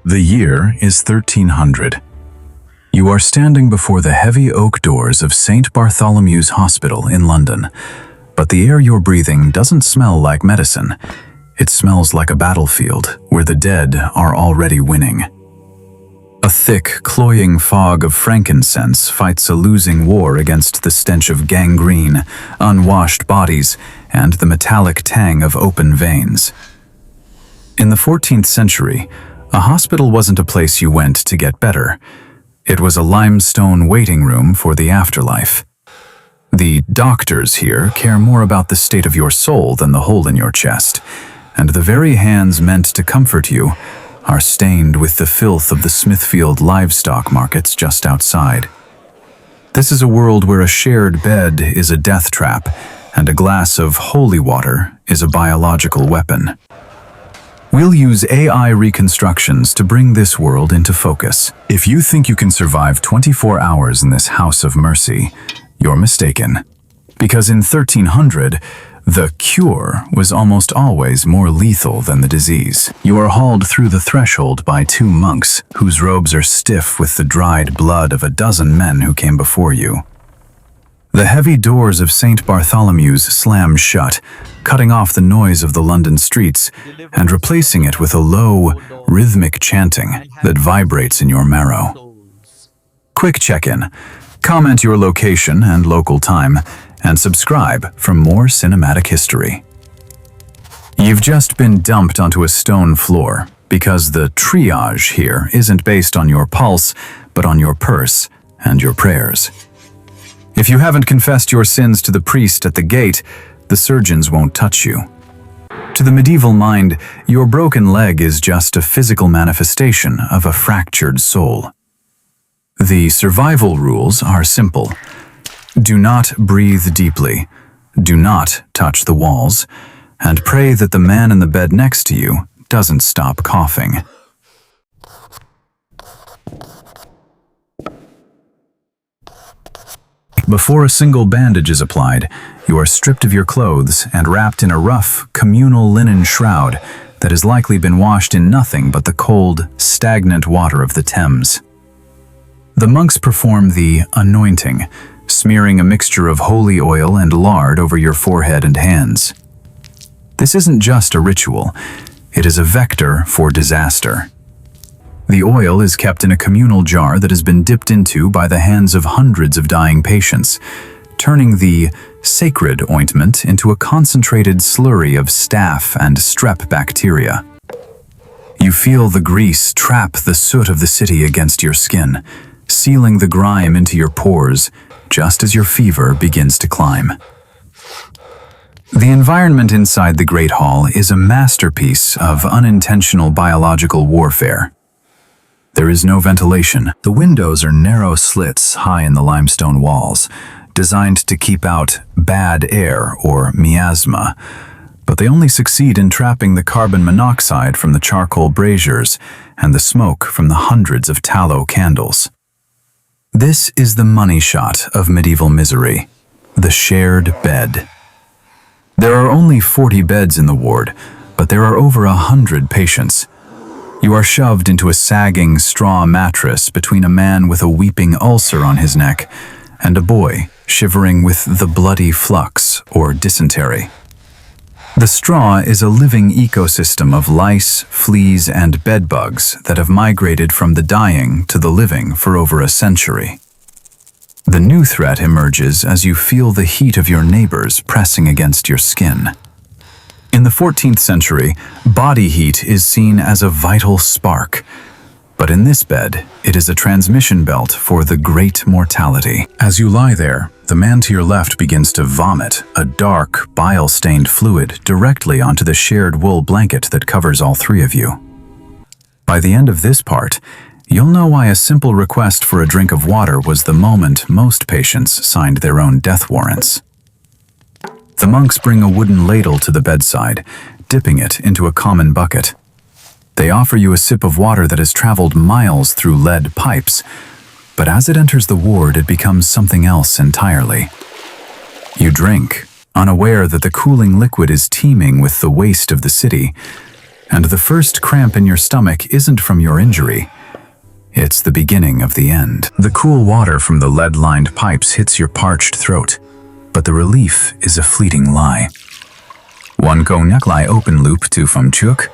The year is 1300. You are standing before the heavy oak doors of St. Bartholomew's Hospital in London, but the air you're breathing doesn't smell like medicine. It smells like a battlefield where the dead are already winning. A thick, cloying fog of frankincense fights a losing war against the stench of gangrene, unwashed bodies, and the metallic tang of open veins. In the 14th century, a hospital wasn't a place you went to get better. It was a limestone waiting room for the afterlife. The doctors here care more about the state of your soul than the hole in your chest, and the very hands meant to comfort you are stained with the filth of the Smithfield livestock markets just outside. This is a world where a shared bed is a death trap, and a glass of holy water is a biological weapon. We'll use AI reconstructions to bring this world into focus. If you think you can survive 24 hours in this house of mercy, you're mistaken. Because in 1300, the cure was almost always more lethal than the disease. You are hauled through the threshold by two monks, whose robes are stiff with the dried blood of a dozen men who came before you. The heavy doors of St. Bartholomew's slam shut, cutting off the noise of the London streets and replacing it with a low, rhythmic chanting that vibrates in your marrow. Quick check-in. Comment your location and local time, and subscribe for more cinematic history. You've just been dumped onto a stone floor because the triage here isn't based on your pulse, but on your purse and your prayers. If you haven't confessed your sins to the priest at the gate, the surgeons won't touch you. To the medieval mind, your broken leg is just a physical manifestation of a fractured soul. The survival rules are simple. Do not breathe deeply, do not touch the walls, and pray that the man in the bed next to you doesn't stop coughing. Before a single bandage is applied, you are stripped of your clothes and wrapped in a rough, communal linen shroud that has likely been washed in nothing but the cold, stagnant water of the Thames. The monks perform the anointing, smearing a mixture of holy oil and lard over your forehead and hands. This isn't just a ritual, it is a vector for disaster. The oil is kept in a communal jar that has been dipped into by the hands of hundreds of dying patients, turning the sacred ointment into a concentrated slurry of staph and strep bacteria. You feel the grease trap the soot of the city against your skin, sealing the grime into your pores just as your fever begins to climb. The environment inside the Great Hall is a masterpiece of unintentional biological warfare. There is no ventilation. The windows are narrow slits high in the limestone walls, designed to keep out bad air or miasma, but they only succeed in trapping the carbon monoxide from the charcoal braziers and the smoke from the hundreds of tallow candles. This is the money shot of medieval misery, the shared bed. There are only 40 beds in the ward, but there are over 100 patients. You are shoved into a sagging straw mattress between a man with a weeping ulcer on his neck and a boy shivering with the bloody flux or dysentery. The straw is a living ecosystem of lice, fleas, and bedbugs that have migrated from the dying to the living for over a century. The new threat emerges as you feel the heat of your neighbors pressing against your skin. In the 14th century, body heat is seen as a vital spark, but in this bed, it is a transmission belt for the great mortality. As you lie there, the man to your left begins to vomit a dark, bile-stained fluid directly onto the shared wool blanket that covers all three of you. By the end of this part, you'll know why a simple request for a drink of water was the moment most patients signed their own death warrants. The monks bring a wooden ladle to the bedside, dipping it into a common bucket. They offer you a sip of water that has traveled miles through lead pipes, but as it enters the ward, it becomes something else entirely. You drink, unaware that the cooling liquid is teeming with the waste of the city, And the first cramp in your stomach isn't from your injury. It's the beginning of the end. The cool water from the lead-lined pipes hits your parched throat, but the relief is a fleeting lie. One konyaklai open loop to Fumchuk.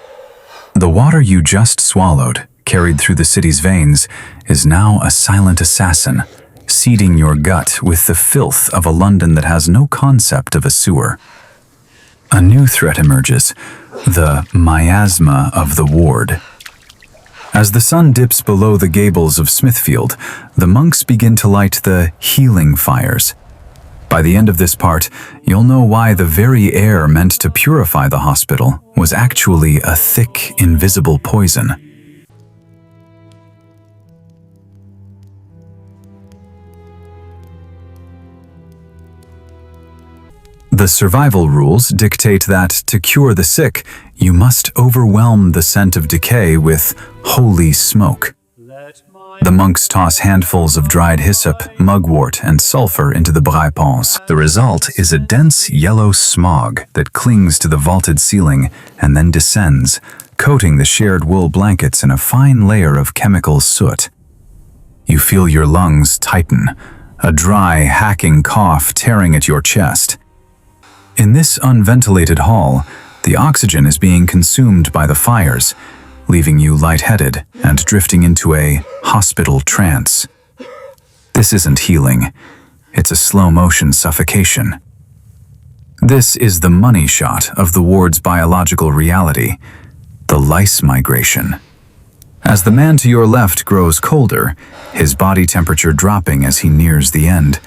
The water you just swallowed, carried through the city's veins, is now a silent assassin, seeding your gut with the filth of a London that has no concept of a sewer. A new threat emerges, the miasma of the ward. As the sun dips below the gables of Smithfield, the monks begin to light the healing fires. By the end of this part, you'll know why the very air meant to purify the hospital was actually a thick, invisible poison. The survival rules dictate that to cure the sick, you must overwhelm the scent of decay with holy smoke. The monks toss handfuls of dried hyssop, mugwort, and sulfur into the braies. The result is a dense yellow smog that clings to the vaulted ceiling and then descends, coating the shared wool blankets in a fine layer of chemical soot. You feel your lungs tighten, a dry, hacking cough tearing at your chest. In this unventilated hall, the oxygen is being consumed by the fires, leaving you lightheaded and drifting into a hospital trance. This isn't healing. It's a slow-motion suffocation. This is the money shot of the ward's biological reality, the lice migration. As the man to your left grows colder, his body temperature dropping as he nears the end,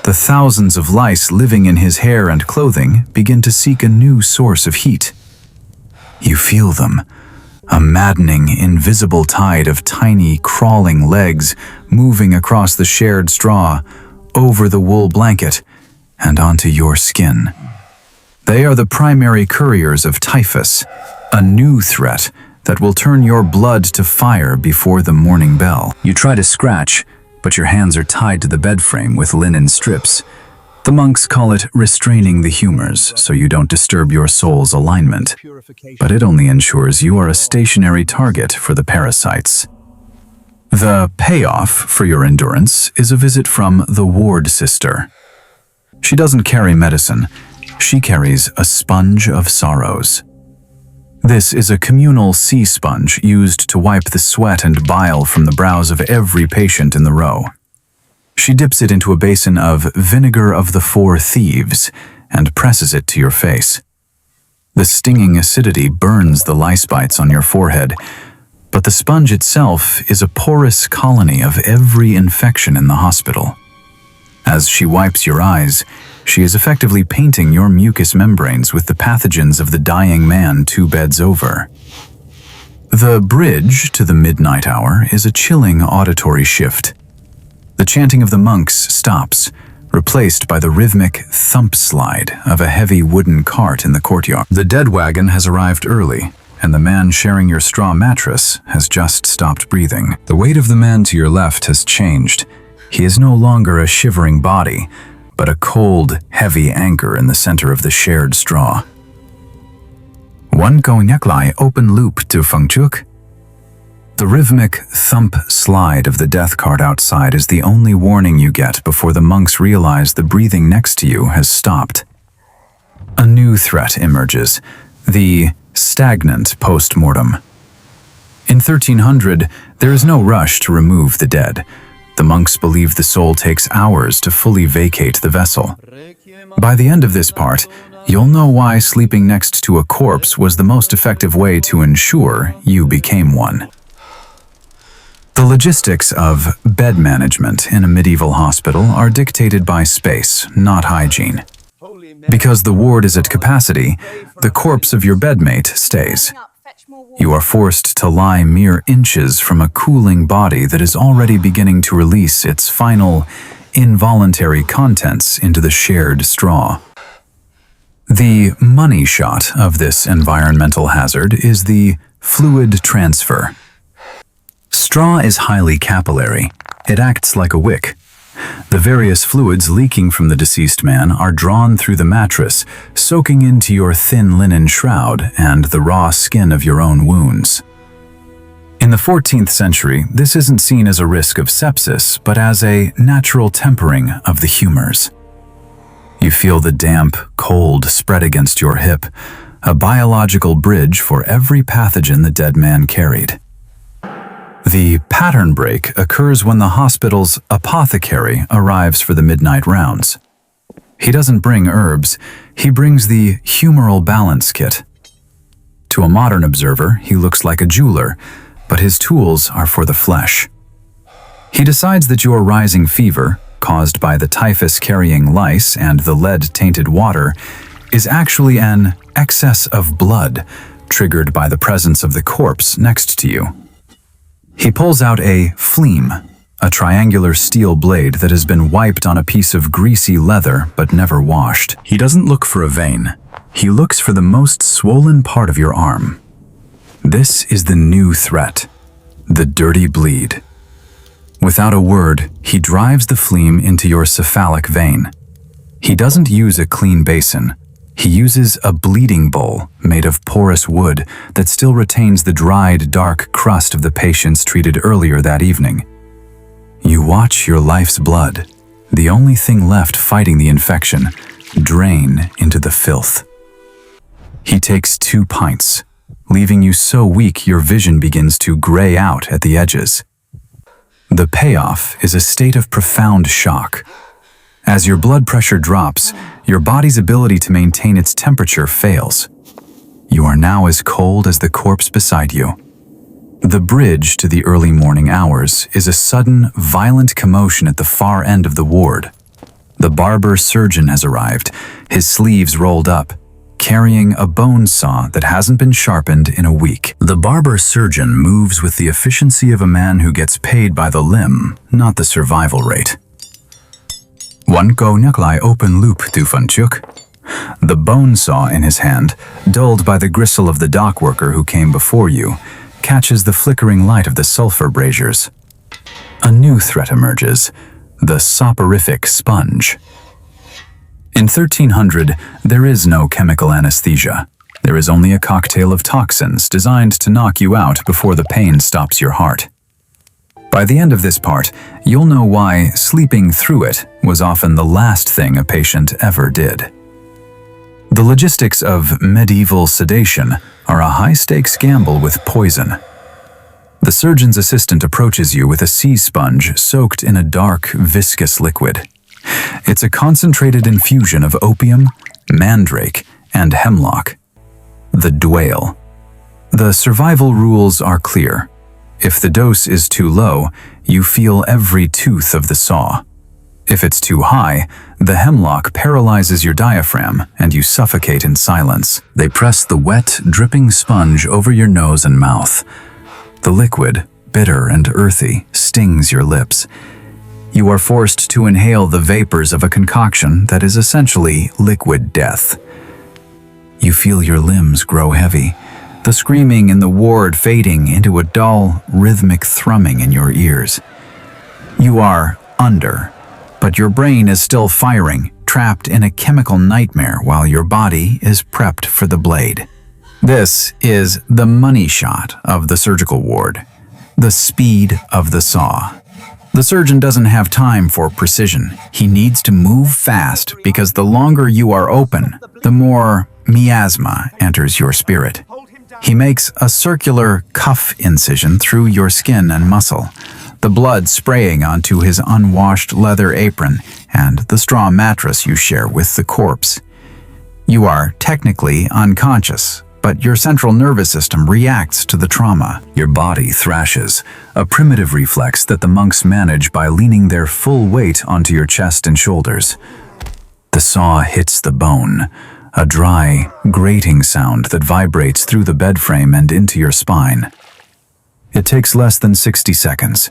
the thousands of lice living in his hair and clothing begin to seek a new source of heat. You feel them, a maddening, invisible tide of tiny, crawling legs moving across the shared straw, over the wool blanket, and onto your skin. They are the primary couriers of typhus, a new threat that will turn your blood to fire before the morning bell. You try to scratch, but your hands are tied to the bed frame with linen strips. The monks call it restraining the humors so you don't disturb your soul's alignment, but it only ensures you are a stationary target for the parasites. The payoff for your endurance is a visit from the ward sister. She doesn't carry medicine, she carries a sponge of sorrows. This is a communal sea sponge used to wipe the sweat and bile from the brows of every patient in the row. She dips it into a basin of vinegar of the 4 thieves and presses it to your face. The stinging acidity burns the lice bites on your forehead, but the sponge itself is a porous colony of every infection in the hospital. As she wipes your eyes, she is effectively painting your mucous membranes with the pathogens of the dying man 2 beds over. The bridge to the midnight hour is a chilling auditory shift. The chanting of the monks stops, replaced by the rhythmic thump slide of a heavy wooden cart in the courtyard. The dead wagon has arrived early, and the man sharing your straw mattress has just stopped breathing. The weight of the man to your left has changed. He is no longer a shivering body, but a cold, heavy anchor in the center of the shared straw. One konyaklai open loop to Fumchuk. The rhythmic thump slide of the death cart outside is the only warning you get before the monks realize the breathing next to you has stopped. A new threat emerges, the stagnant post-mortem. In 1300, there is no rush to remove the dead. The monks believe the soul takes hours to fully vacate the vessel. By the end of this part, you'll know why sleeping next to a corpse was the most effective way to ensure you became one. The logistics of bed management in a medieval hospital are dictated by space, not hygiene. Because the ward is at capacity, the corpse of your bedmate stays. You are forced to lie mere inches from a cooling body that is already beginning to release its final, involuntary contents into the shared straw. The money shot of this environmental hazard is the fluid transfer. Straw is highly capillary. It acts like a wick. The various fluids leaking from the deceased man are drawn through the mattress, soaking into your thin linen shroud and the raw skin of your own wounds. In the 14th century, this isn't seen as a risk of sepsis, but as a natural tempering of the humors. You feel the damp, cold spread against your hip, a biological bridge for every pathogen the dead man carried. The pattern break occurs when the hospital's apothecary arrives for the midnight rounds. He doesn't bring herbs, he brings the humoral balance kit. To a modern observer, he looks like a jeweler, but his tools are for the flesh. He decides that your rising fever, caused by the typhus-carrying lice and the lead-tainted water, is actually an excess of blood triggered by the presence of the corpse next to you. He pulls out a phleem, a triangular steel blade that has been wiped on a piece of greasy leather but never washed. He doesn't look for a vein. He looks for the most swollen part of your arm. This is the new threat, the dirty bleed. Without a word, he drives the phleem into your cephalic vein. He doesn't use a clean basin. He uses a bleeding bowl made of porous wood that still retains the dried, dark crust of the patients treated earlier that evening. You watch your life's blood, the only thing left fighting the infection, drain into the filth. He takes 2 pints, leaving you so weak your vision begins to gray out at the edges. The payoff is a state of profound shock. As your blood pressure drops, your body's ability to maintain its temperature fails. You are now as cold as the corpse beside you. The bridge to the early morning hours is a sudden, violent commotion at the far end of the ward. The barber surgeon has arrived, his sleeves rolled up, carrying a bone saw that hasn't been sharpened in a week. The barber surgeon moves with the efficiency of a man who gets paid by the limb, not the survival rate. One go nyaklai open loop tu funchuk. The bone saw in his hand, dulled by the gristle of the dock worker who came before you, catches the flickering light of the sulfur braziers. A new threat emerges, the soporific sponge. In 1300, there is no chemical anesthesia. There is only a cocktail of toxins designed to knock you out before the pain stops your heart. By the end of this part, you'll know why sleeping through it was often the last thing a patient ever did. The logistics of medieval sedation are a high-stakes gamble with poison. The surgeon's assistant approaches you with a sea sponge soaked in a dark, viscous liquid. It's a concentrated infusion of opium, mandrake, and hemlock. The dwale. The survival rules are clear. If the dose is too low, you feel every tooth of the saw. If it's too high, the hemlock paralyzes your diaphragm and you suffocate in silence. They press the wet, dripping sponge over your nose and mouth. The liquid, bitter and earthy, stings your lips. You are forced to inhale the vapors of a concoction that is essentially liquid death. You feel your limbs grow heavy, the screaming in the ward fading into a dull, rhythmic thrumming in your ears. You are under, but your brain is still firing, trapped in a chemical nightmare while your body is prepped for the blade. This is the money shot of the surgical ward, the speed of the saw. The surgeon doesn't have time for precision. He needs to move fast because the longer you are open, the more miasma enters your spirit. He makes a circular cuff incision through your skin and muscle, the blood spraying onto his unwashed leather apron and the straw mattress you share with the corpse. You are technically unconscious, but your central nervous system reacts to the trauma. Your body thrashes, a primitive reflex that the monks manage by leaning their full weight onto your chest and shoulders. The saw hits the bone, a dry, grating sound that vibrates through the bed frame and into your spine. It takes less than 60 seconds.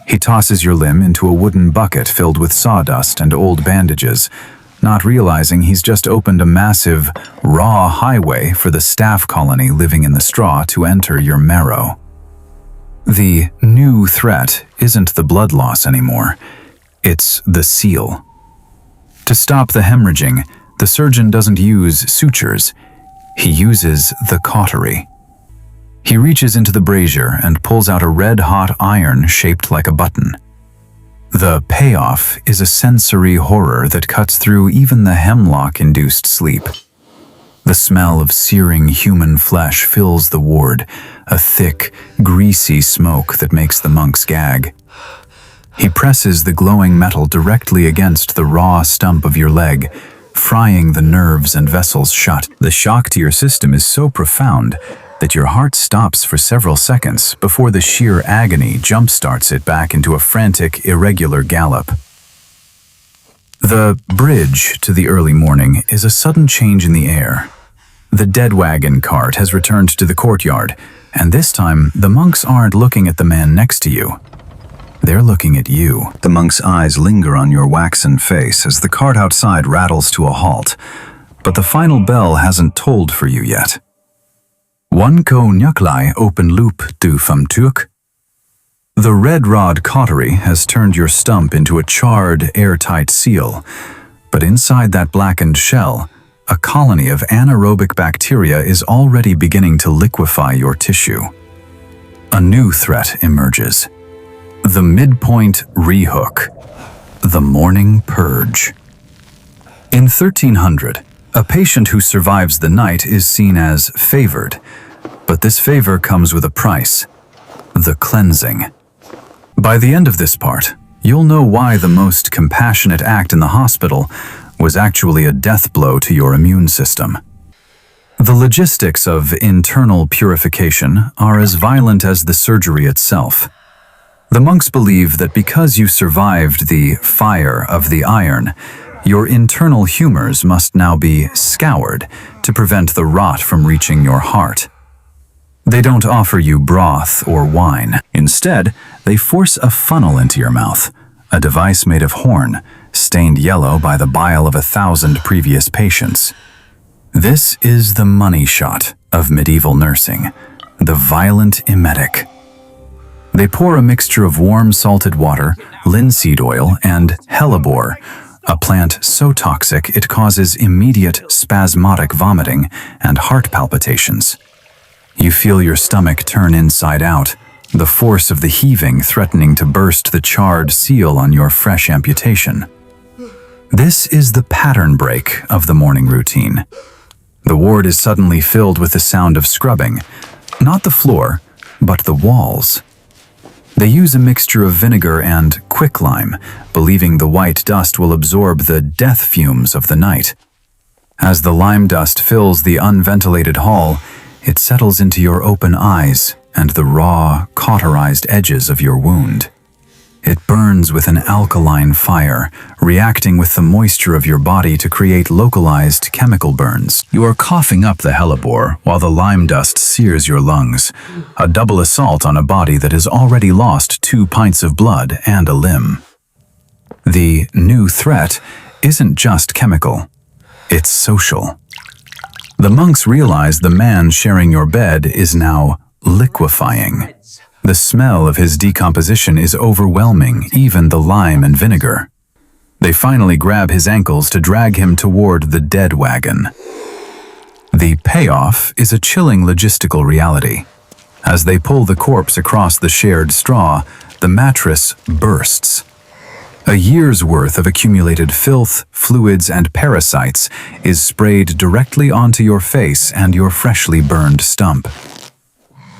He tosses your limb into a wooden bucket filled with sawdust and old bandages, not realizing he's just opened a massive, raw highway for the staph colony living in the straw to enter your marrow. The new threat isn't the blood loss anymore. It's the seal. To stop the hemorrhaging, the surgeon doesn't use sutures. He uses the cautery. He reaches into the brazier and pulls out a red-hot iron shaped like a button. The payoff is a sensory horror that cuts through even the hemlock-induced sleep. The smell of searing human flesh fills the ward, a thick, greasy smoke that makes the monks gag. He presses the glowing metal directly against the raw stump of your leg, frying the nerves and vessels shut. The shock to your system is so profound that your heart stops for several seconds before the sheer agony jumpstarts it back into a frantic, irregular gallop. The bridge to the early morning is a sudden change in the air. The dead wagon cart has returned to the courtyard, and this time the monks aren't looking at the man next to you. They're looking at you. The monk's eyes linger on your waxen face as the cart outside rattles to a halt, but the final bell hasn't tolled for you yet. One ko nyaklai open loop du fam tuk. The red rod cautery has turned your stump into a charred, airtight seal, but inside that blackened shell, a colony of anaerobic bacteria is already beginning to liquefy your tissue. A new threat emerges. The midpoint rehook. The morning purge. In 1300, a patient who survives the night is seen as favored, but this favor comes with a price: the cleansing. By the end of this part, you'll know why the most compassionate act in the hospital was actually a death blow to your immune system. The logistics of internal purification are as violent as the surgery itself. The monks believe that because you survived the fire of the iron, your internal humors must now be scoured to prevent the rot from reaching your heart. They don't offer you broth or wine. Instead, they force a funnel into your mouth, a device made of horn, stained yellow by the bile of 1,000 previous patients. This is the money shot of medieval nursing, the violent emetic. They pour a mixture of warm salted water, linseed oil, and hellebore, a plant so toxic it causes immediate spasmodic vomiting and heart palpitations. You feel your stomach turn inside out, the force of the heaving threatening to burst the charred seal on your fresh amputation. This is the pattern break of the morning routine. The ward is suddenly filled with the sound of scrubbing, not the floor, but the walls. They use a mixture of vinegar and quicklime, believing the white dust will absorb the death fumes of the night. As the lime dust fills the unventilated hall, it settles into your open eyes and the raw, cauterized edges of your wound. It burns with an alkaline fire, reacting with the moisture of your body to create localized chemical burns. You are coughing up the hellebore while the lime dust sears your lungs, a double assault on a body that has already lost 2 pints of blood and a limb. The new threat isn't just chemical, it's social. The monks realize the man sharing your bed is now liquefying. The smell of his decomposition is overwhelming even the lime and vinegar. They finally grab his ankles to drag him toward the dead wagon. The payoff is a chilling logistical reality. As they pull the corpse across the shared straw, the mattress bursts. A year's worth of accumulated filth, fluids, and parasites is sprayed directly onto your face and your freshly burned stump.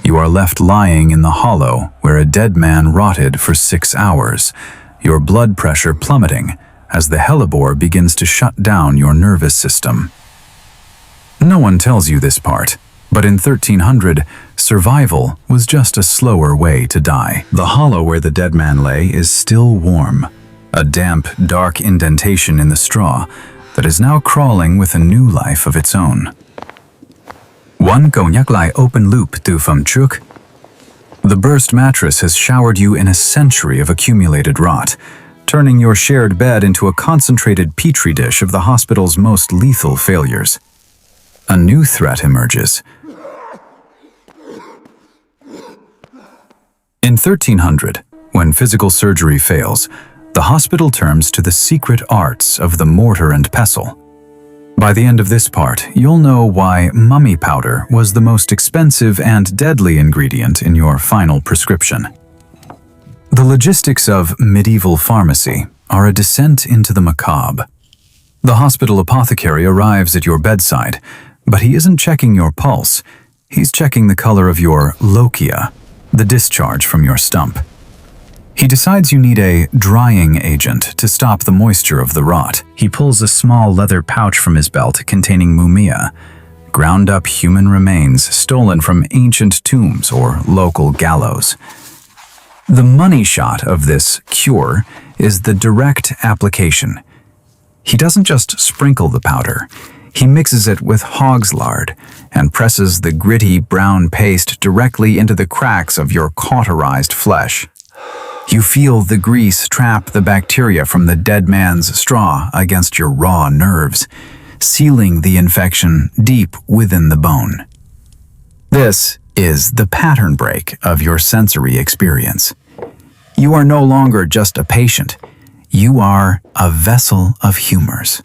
You are left lying in the hollow where a dead man rotted for 6 hours, your blood pressure plummeting as the hellebore begins to shut down your nervous system. No one tells you this part, but in 1300, survival was just a slower way to die. The hollow where the dead man lay is still warm, a damp, dark indentation in the straw that is now crawling with a new life of its own. One cognac lai open loop du fam chuk. The burst mattress has showered you in a century of accumulated rot, turning your shared bed into a concentrated petri dish of the hospital's most lethal failures. A new threat emerges. In 1300, when physical surgery fails, The hospital turns to the secret arts of the mortar and pestle. By the end of this part, you'll know why mummy powder was the most expensive and deadly ingredient in your final prescription. The logistics of medieval pharmacy are a descent into the macabre. The hospital apothecary arrives at your bedside, but he isn't checking your pulse. He's checking the color of your lochia, the discharge from your stump. He decides you need a drying agent to stop the moisture of the rot. He pulls a small leather pouch from his belt containing mumia, ground-up human remains stolen from ancient tombs or local gallows. The money shot of this cure is the direct application. He doesn't just sprinkle the powder. He mixes it with hog's lard and presses the gritty brown paste directly into the cracks of your cauterized flesh. You feel the grease trap the bacteria from the dead man's straw against your raw nerves, sealing the infection deep within the bone. This is the pattern break of your sensory experience. You are no longer just a patient. You are a vessel of humors.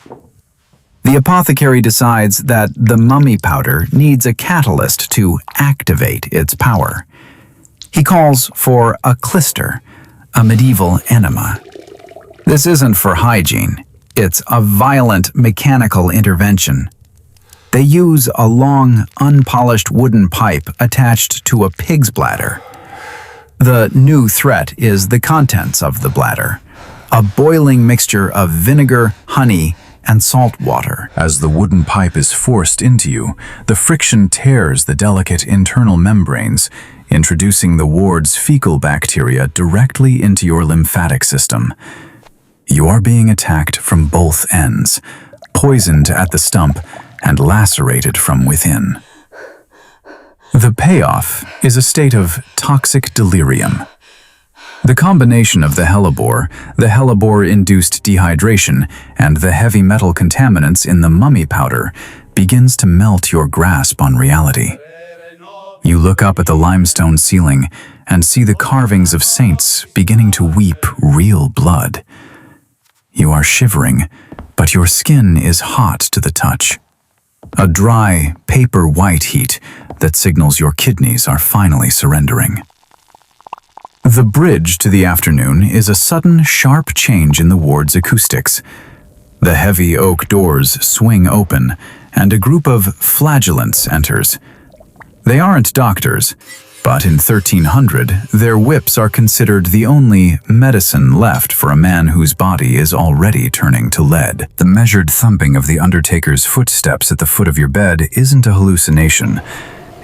The apothecary decides that the mummy powder needs a catalyst to activate its power. He calls for a clister, a medieval enema. This isn't for hygiene. It's a violent mechanical intervention. They use a long, unpolished wooden pipe attached to a pig's bladder. The new threat is the contents of the bladder, a boiling mixture of vinegar, honey, and salt water. As the wooden pipe is forced into you, the friction tears the delicate internal membranes, introducing the ward's fecal bacteria directly into your lymphatic system. You are being attacked from both ends, poisoned at the stump and lacerated from within. The payoff is a state of toxic delirium. The combination of the hellebore-induced dehydration, and the heavy metal contaminants in the mummy powder begins to melt your grasp on reality. You look up at the limestone ceiling and see the carvings of saints beginning to weep real blood. You are shivering, but your skin is hot to the touch. A dry, paper-white heat that signals your kidneys are finally surrendering. The bridge to the afternoon is a sudden, sharp change in the ward's acoustics. The heavy oak doors swing open, and a group of flagellants enters. They aren't doctors, but in 1300, their whips are considered the only medicine left for a man whose body is already turning to lead. The measured thumping of the undertaker's footsteps at the foot of your bed isn't a hallucination.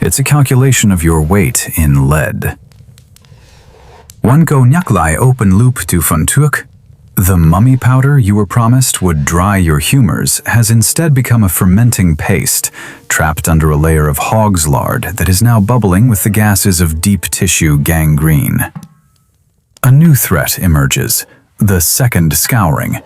It's a calculation of your weight in lead. One go nyaklai open loop to funtuk. The mummy powder you were promised would dry your humors has instead become a fermenting paste, trapped under a layer of hog's lard that is now bubbling with the gases of deep tissue gangrene. A new threat emerges, the second scouring.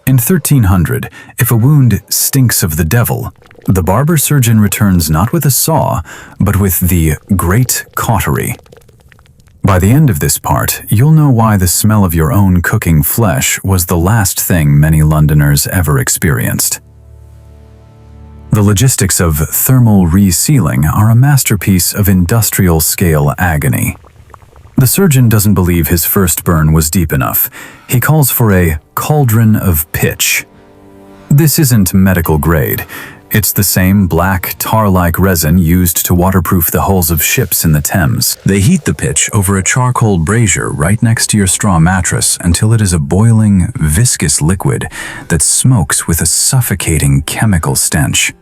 In 1300, if a wound stinks of the devil, the barber surgeon returns not with a saw, but with the great cautery. By the end of this part, you'll know why the smell of your own cooking flesh was the last thing many Londoners ever experienced. The logistics of thermal resealing are a masterpiece of industrial-scale agony. The surgeon doesn't believe his first burn was deep enough. He calls for a cauldron of pitch. This isn't medical grade. It's the same black, tar-like resin used to waterproof the hulls of ships in the Thames. They heat the pitch over a charcoal brazier right next to your straw mattress until it is a boiling, viscous liquid that smokes with a suffocating chemical stench.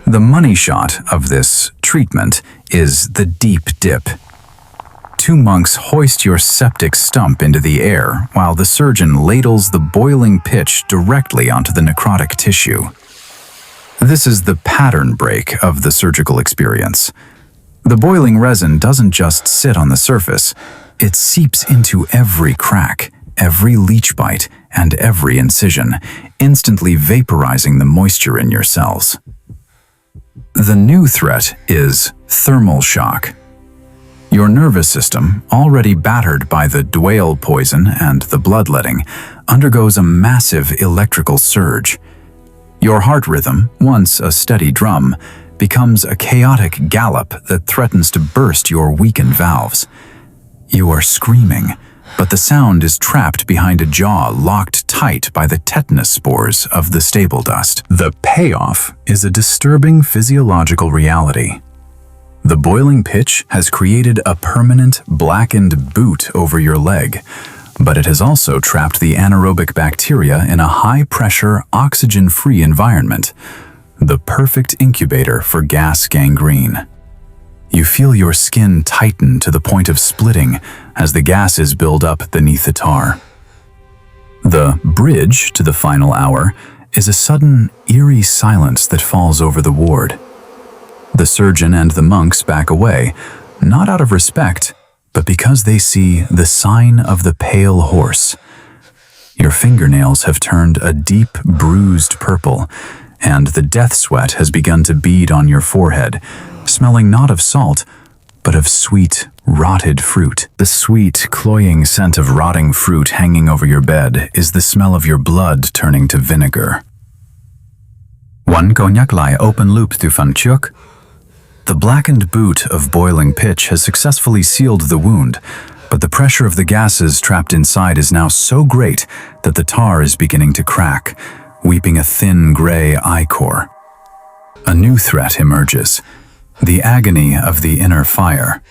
The money shot of this treatment is the deep dip. Two monks hoist your septic stump into the air while the surgeon ladles the boiling pitch directly onto the necrotic tissue. This is the pattern break of the surgical experience. The boiling resin doesn't just sit on the surface, it seeps into every crack, every leech bite, and every incision, instantly vaporizing the moisture in your cells. The new threat is thermal shock. Your nervous system, already battered by the dwale poison and the bloodletting, undergoes a massive electrical surge. Your heart rhythm, once a steady drum, becomes a chaotic gallop that threatens to burst your weakened valves. You are screaming, but the sound is trapped behind a jaw locked tight by the tetanus spores of the stable dust. The payoff is a disturbing physiological reality. The boiling pitch has created a permanent blackened boot over your leg, but it has also trapped the anaerobic bacteria in a high-pressure, oxygen-free environment, the perfect incubator for gas gangrene. You feel your skin tighten to the point of splitting as the gases build up beneath the tar. The bridge to the final hour is a sudden, eerie silence that falls over the ward. The surgeon and the monks back away, not out of respect, but because they see the sign of the pale horse. Your fingernails have turned a deep, bruised purple, and the death sweat has begun to bead on your forehead, smelling not of salt, but of sweet, rotted fruit. The sweet, cloying scent of rotting fruit hanging over your bed is the smell of your blood turning to vinegar. One cognac lai open loop tu fan chuk. The blackened boot of boiling pitch has successfully sealed the wound, but the pressure of the gases trapped inside is now so great that the tar is beginning to crack, weeping a thin gray ichor. A new threat emerges, the agony of the inner fire.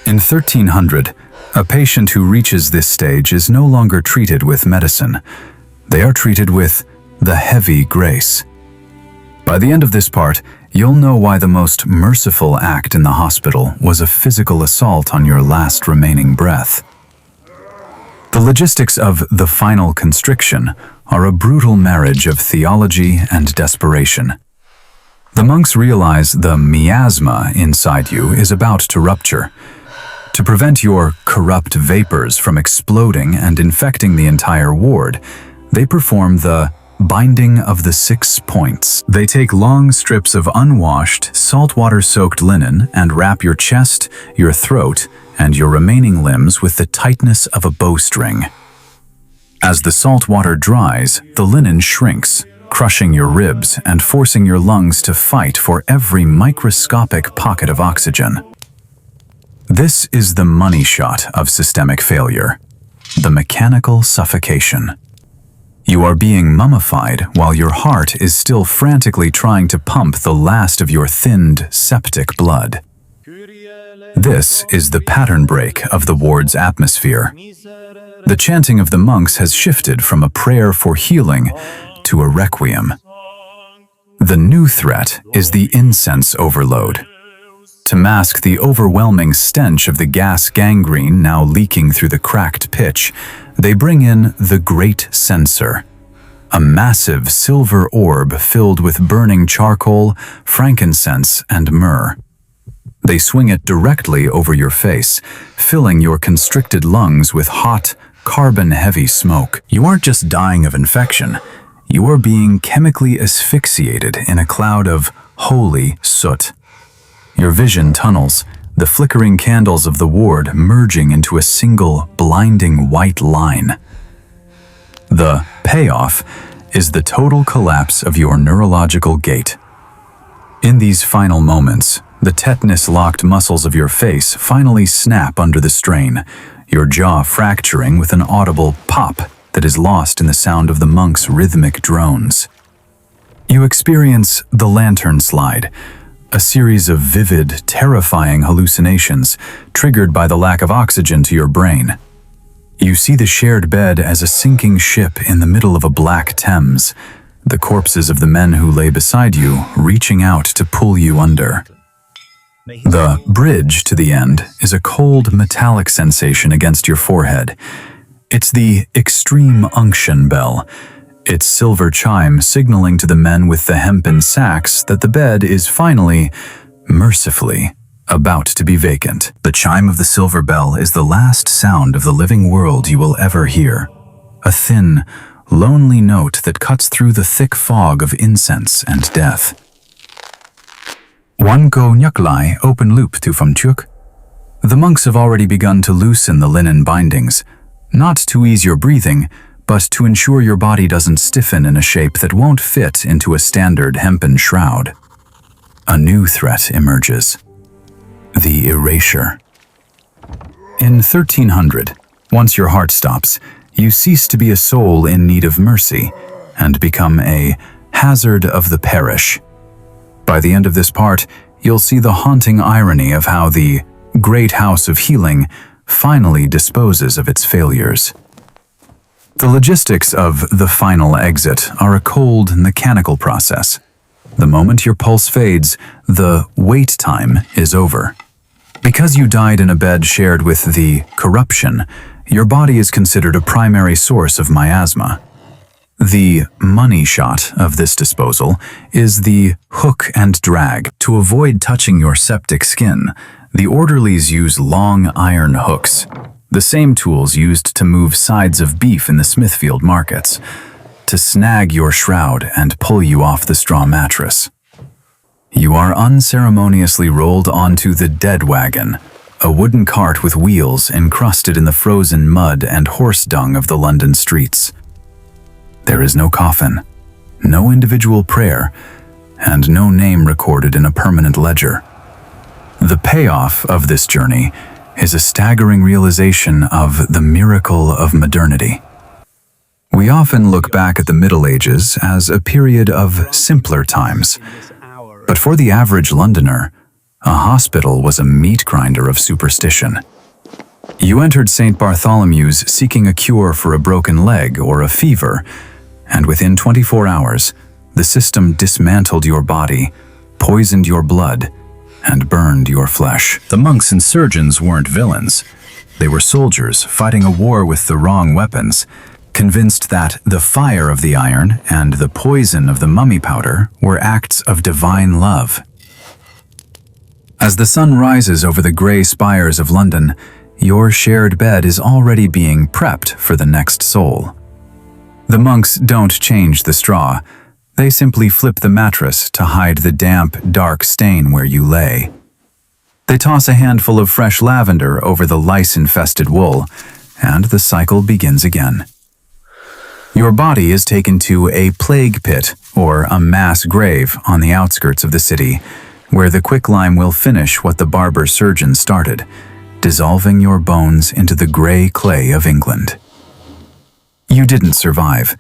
In 1300, a patient who reaches this stage is no longer treated with medicine. They are treated with the heavy grace. By the end of this part, you'll know why the most merciful act in the hospital was a physical assault on your last remaining breath. The logistics of the final constriction are a brutal marriage of theology and desperation. The monks realize the miasma inside you is about to rupture. To prevent your corrupt vapors from exploding and infecting the entire ward, they perform the binding of the 6 points. They take long strips of unwashed, saltwater-soaked linen and wrap your chest, your throat, and your remaining limbs with the tightness of a bowstring. As the salt water dries, the linen shrinks, crushing your ribs and forcing your lungs to fight for every microscopic pocket of oxygen. This is the money shot of systemic failure, the mechanical suffocation. You are being mummified while your heart is still frantically trying to pump the last of your thinned, septic blood. This is the pattern break of the ward's atmosphere. The chanting of the monks has shifted from a prayer for healing to a requiem. The new threat is the incense overload. To mask the overwhelming stench of the gas gangrene now leaking through the cracked pitch, they bring in the Great Censer, a massive silver orb filled with burning charcoal, frankincense, and myrrh. They swing it directly over your face, filling your constricted lungs with hot, carbon-heavy smoke. You aren't just dying of infection, you are being chemically asphyxiated in a cloud of holy soot. Your vision tunnels, the flickering candles of the ward merging into a single, blinding white line. The payoff is the total collapse of your neurological gait. In these final moments, the tetanus-locked muscles of your face finally snap under the strain, your jaw fracturing with an audible pop that is lost in the sound of the monks' rhythmic drones. You experience the lantern slide, a series of vivid, terrifying hallucinations triggered by the lack of oxygen to your brain. You see the shared bed as a sinking ship in the middle of a black Thames, the corpses of the men who lay beside you reaching out to pull you under. The bridge to the end is a cold, metallic sensation against your forehead. It's the extreme unction bell, its silver chime signaling to the men with the hempen sacks that the bed is finally, mercifully, about to be vacant. The chime of the silver bell is the last sound of the living world you will ever hear. A thin, lonely note that cuts through the thick fog of incense and death. One go nyaklai open loop tu from chuk. The monks have already begun to loosen the linen bindings, not to ease your breathing, but to ensure your body doesn't stiffen in a shape that won't fit into a standard hempen shroud. A new threat emerges: the erasure. In 1300, once your heart stops, you cease to be a soul in need of mercy and become a hazard of the parish. By the end of this part, you'll see the haunting irony of how the great house of healing finally disposes of its failures. The logistics of the final exit are a cold, mechanical process. The moment your pulse fades, the wait time is over. Because you died in a bed shared with the corruption, your body is considered a primary source of miasma. The money shot of this disposal is the hook and drag. To avoid touching your septic skin, the orderlies use long iron hooks, the same tools used to move sides of beef in the Smithfield markets, to snag your shroud and pull you off the straw mattress. You are unceremoniously rolled onto the dead wagon, a wooden cart with wheels encrusted in the frozen mud and horse dung of the London streets. There is no coffin, no individual prayer, and no name recorded in a permanent ledger. The payoff of this journey is a staggering realization of the miracle of modernity. We often look back at the Middle Ages as a period of simpler times, but for the average Londoner, a hospital was a meat grinder of superstition. You entered St. Bartholomew's seeking a cure for a broken leg or a fever, and within 24 hours, the system dismantled your body, poisoned your blood, and burned your flesh. The monks and surgeons weren't villains. They were soldiers fighting a war with the wrong weapons, convinced that the fire of the iron and the poison of the mummy powder were acts of divine love. As the sun rises over the grey spires of London, your shared bed is already being prepped for the next soul. The monks don't change the straw. They simply flip the mattress to hide the damp, dark stain where you lay. They toss a handful of fresh lavender over the lice-infested wool, and the cycle begins again. Your body is taken to a plague pit, or a mass grave on the outskirts of the city, where the quicklime will finish what the barber surgeon started, dissolving your bones into the grey clay of England. You didn't survive,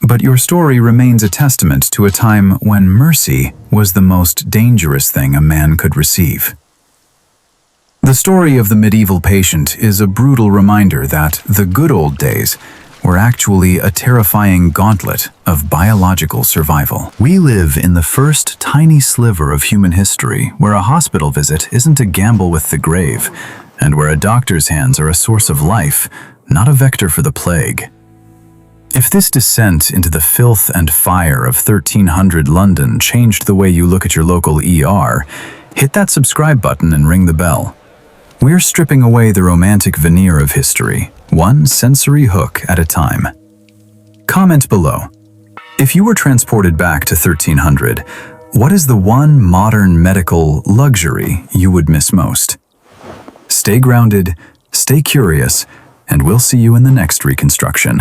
but your story remains a testament to a time when mercy was the most dangerous thing a man could receive. The story of the medieval patient is a brutal reminder that the good old days were actually a terrifying gauntlet of biological survival. We live in the first tiny sliver of human history where a hospital visit isn't a gamble with the grave, and where a doctor's hands are a source of life, not a vector for the plague. If this descent into the filth and fire of 1300 London changed the way you look at your local ER, hit that subscribe button and ring the bell. We're stripping away the romantic veneer of history, one sensory hook at a time. Comment below. If you were transported back to 1300, what is the one modern medical luxury you would miss most? Stay grounded, stay curious, and we'll see you in the next reconstruction.